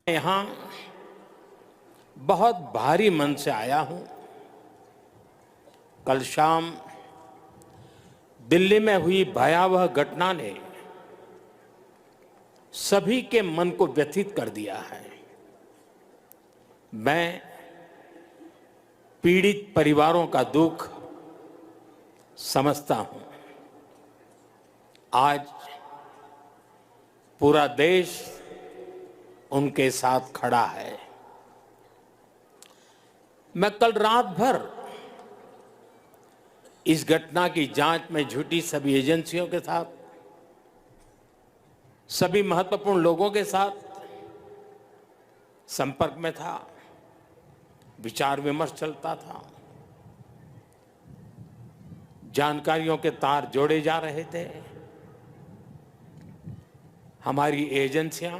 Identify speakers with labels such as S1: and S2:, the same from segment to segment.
S1: यहाँ बहुत भारी मन से आया हूं। कल शाम दिल्ली में हुई भयावह घटना ने सभी के मन को व्यथित कर दिया है। मैं पीड़ित परिवारों का दुख समझता हूं। आज पूरा देश उनके साथ खड़ा है। मैं कल रात भर इस घटना की जांच में जुटी सभी एजेंसियों के साथ, सभी महत्वपूर्ण लोगों के साथ संपर्क में था, विचार विमर्श चलता था, जानकारियों के तार जोड़े जा रहे थे। हमारी एजेंसियां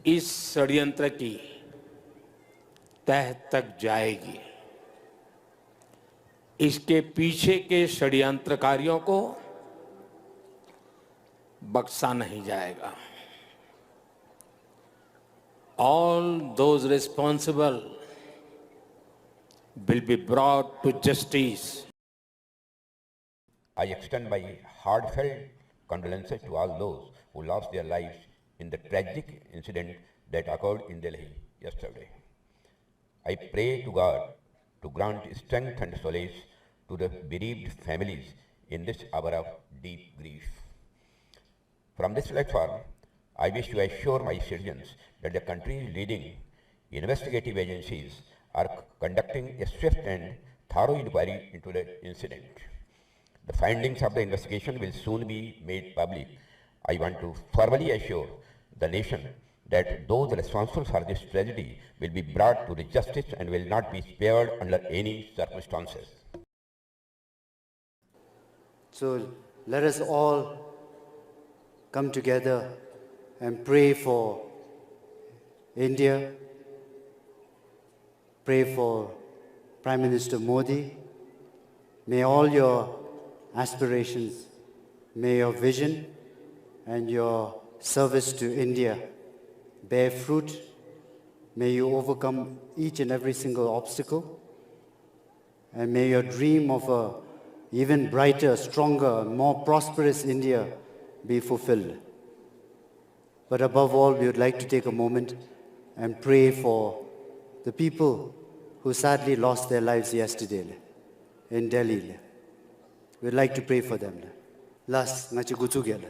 S1: इस षड्यंत्र की तह तक जाएगी। इसके पीछे के षड्यंत्रकारियों को बख्शा नहीं जाएगा। All those responsible will be brought to justice.
S2: I extend my heartfelt condolences to all those who lost their lives in the tragic incident that occurred in Delhi yesterday. I pray to God to grant strength and solace to the bereaved families in this hour of deep grief. From this platform, I wish to assure my citizens that the country's leading investigative agencies are conducting a swift and thorough inquiry into the incident. The findings of the investigation will soon be made public. I want to formally assure the nation that those responsible for this tragedy will be brought to the justice and will not be spared under any circumstances.
S3: So let us all come together and pray for India, pray for Prime Minister Modi. May all your aspirations, may your vision and your service to India bear fruit. May you overcome each and every single obstacle. And may your dream of a even brighter, stronger, more prosperous India be fulfilled. But above all, we would like to take a moment and pray for the people who sadly lost their lives yesterday in Delhi. We'd like to pray for them. Las ngachi gutsugela.